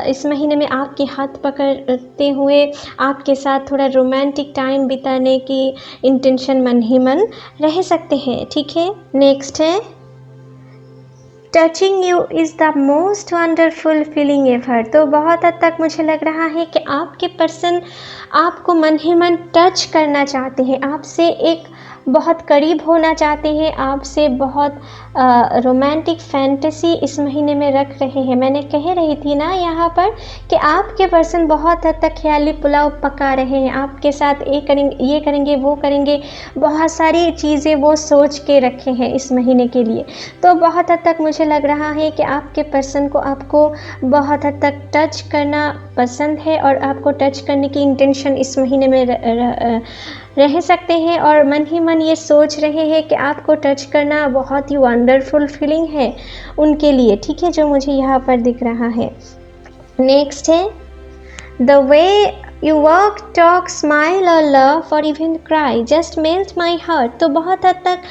इस महीने में आपके हाथ पकड़ते हुए आपके साथ थोड़ा रोमांटिक टाइम बिताने की इंटेंशन मन ही मन रह सकते हैं। ठीक है, नेक्स्ट है touching you is the most wonderful feeling ever. तो बहुत हद तक मुझे लग रहा है कि आपके पर्सन आपको मन ही मन टच करना चाहते हैं, आपसे एक बहुत करीब होना चाहते हैं, आपसे बहुत रोमांटिक फैंटेसी इस महीने में रख रहे हैं। मैंने कह रही थी ना यहाँ पर कि आपके पर्सन बहुत हद तक ख्याली पुलाव पका रहे हैं, आपके साथ ये करेंगे वो करेंगे, बहुत सारी चीज़ें वो सोच के रखे हैं इस महीने के लिए। तो बहुत हद तक मुझे लग रहा है कि आपके पर्सन को आपको बहुत हद तक टच करना पसंद है और आपको टच करने की इंटेंशन इस महीने में रह सकते हैं और मन ही मन ये सोच रहे हैं कि आपको टच करना बहुत ही वंडरफुल फीलिंग है उनके लिए। ठीक है, जो मुझे यहाँ पर दिख रहा है। नेक्स्ट है the way you work talk smile और लव और even cry just melt my heart. तो बहुत हद तक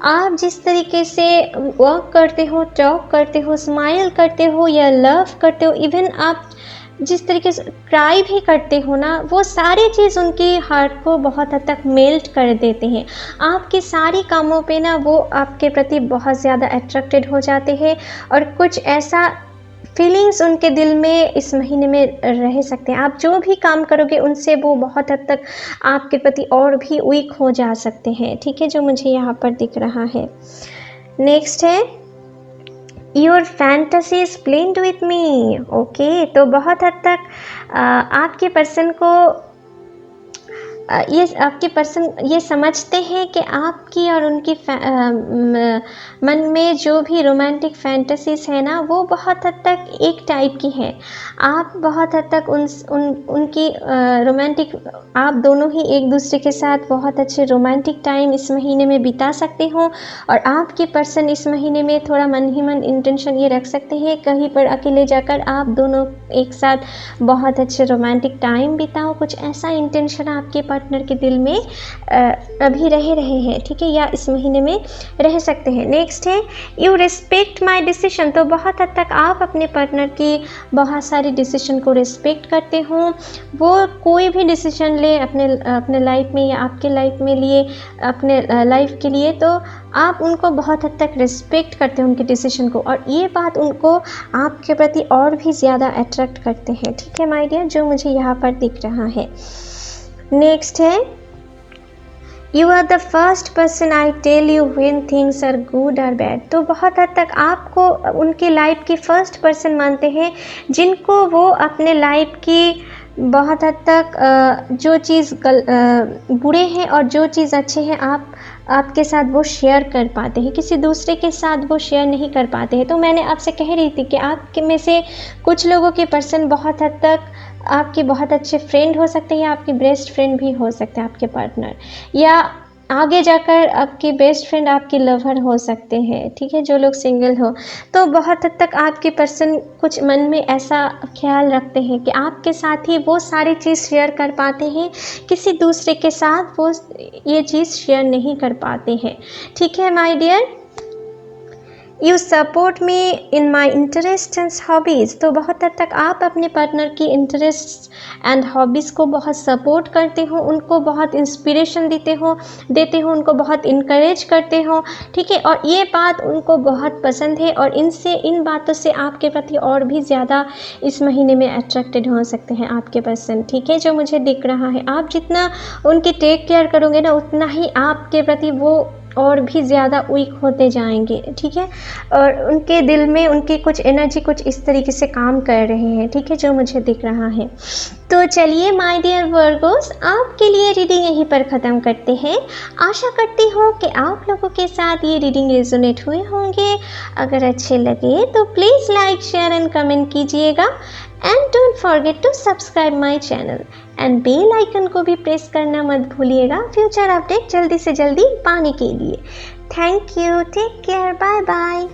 आप जिस तरीके से वर्क करते हो, टॉक करते हो, स्माइल करते हो या लव करते हो, इवन आप जिस तरीके से क्राई भी करते हो ना, वो सारी चीज़ उनकी हार्ट को बहुत हद तक मेल्ट कर देते हैं। आपके सारी कामों पे ना वो आपके प्रति बहुत ज़्यादा अट्रैक्टेड हो जाते हैं और कुछ ऐसा फीलिंग्स उनके दिल में इस महीने में रह सकते हैं। आप जो भी काम करोगे उनसे वो बहुत हद तक आपके प्रति और भी वीक हो जा सकते हैं। ठीक है, जो मुझे यहाँ पर दिख रहा है। नेक्स्ट है your fantasy is planned with me. Okay, तो बहुत हद तक आपके पर्सन को आपके पर्सन ये समझते हैं कि आपकी और उनकी मन में जो भी रोमांटिक फैंटेसीज है ना, वो बहुत हद तक एक टाइप की है। आप बहुत हद तक उनकी रोमांटिक, आप दोनों ही एक दूसरे के साथ बहुत अच्छे रोमांटिक टाइम इस महीने में बिता सकते हो और आपके पर्सन इस महीने में थोड़ा मन ही मन इंटेंशन ये रख सकते हैं कहीं पर अकेले जाकर आप दोनों एक साथ बहुत अच्छे रोमांटिक टाइम बिताओ। कुछ ऐसा इंटेंशन आपके पार्टनर के दिल में अभी रहे हैं। ठीक है, या इस महीने में रह सकते हैं। नेक्स्ट है यू रिस्पेक्ट माई डिसीजन। तो बहुत हद तक आप अपने पार्टनर की बहुत सारी डिसीजन को रिस्पेक्ट करते हो। वो कोई भी डिसीजन ले अपने लाइफ में या आपके लाइफ में लिए अपने लाइफ के लिए, तो आप उनको बहुत हद तक रिस्पेक्ट करते हो उनके डिसीजन को और ये बात उनको आपके प्रति और भी ज़्यादा अट्रैक्ट करते हैं। ठीक है माय डियर, जो मुझे यहाँ पर दिख रहा है। नेक्स्ट है you are the first person I tell you when things are good और बैड। तो बहुत हद तक आपको उनके लाइफ की फर्स्ट पर्सन मानते हैं जिनको वो अपने लाइफ की बहुत हद तक जो चीज़ बुरे हैं और जो चीज़ अच्छे हैं आपके साथ वो शेयर कर पाते हैं, किसी दूसरे के साथ वो शेयर नहीं कर पाते हैं। तो मैंने आपसे कह रही थी कि आपके में से कुछ लोगों के पर्सन बहुत हद तक आपके बहुत अच्छे फ्रेंड हो सकते हैं या आपके बेस्ट फ्रेंड भी हो सकते हैं आपके पार्टनर, या आगे जाकर आपके बेस्ट फ्रेंड आपके लवर हो सकते हैं, ठीक है, जो लोग सिंगल हो। तो बहुत हद तक आपके पर्सन कुछ मन में ऐसा ख्याल रखते हैं कि आपके साथ ही वो सारी चीज़ शेयर कर पाते हैं, किसी दूसरे के साथ वो ये चीज़ शेयर नहीं कर पाते हैं, ठीक है my dear. You support me in my interest and hobbies. तो बहुत हद तक आप अपने पार्टनर की इंटरेस्ट एंड हॉबीज़ को बहुत सपोर्ट करते हो, उनको बहुत इंस्पिरेशन देते हो, उनको बहुत इनकरेज करते हो, ठीक है। और ये बात उनको बहुत पसंद है और इन बातों से आपके प्रति और भी ज़्यादा इस महीने में अट्रैक्टेड हो सकते हैं आपके पर्सन, ठीक है, जो मुझे दिख रहा है। आप जितना उनकी टेक केयर करोगे ना, उतना ही आपके प्रति वो और भी ज़्यादा वीक होते जाएंगे, ठीक है। और उनके दिल में उनकी कुछ एनर्जी कुछ इस तरीके से काम कर रहे हैं, ठीक है, जो मुझे दिख रहा है। तो चलिए माय डियर वर्गोस, आपके लिए रीडिंग यहीं पर ख़त्म करते हैं। आशा करती हूँ कि आप लोगों के साथ ये रीडिंग रेजोनेट हुए होंगे। अगर अच्छे लगे तो please like share and comment कीजिएगा and don't forget to subscribe my channel and bell icon को भी प्रेस करना मत भूलिएगा फ्यूचर अपडेट जल्दी से जल्दी पाने के लिए। Thank you, take care, bye bye.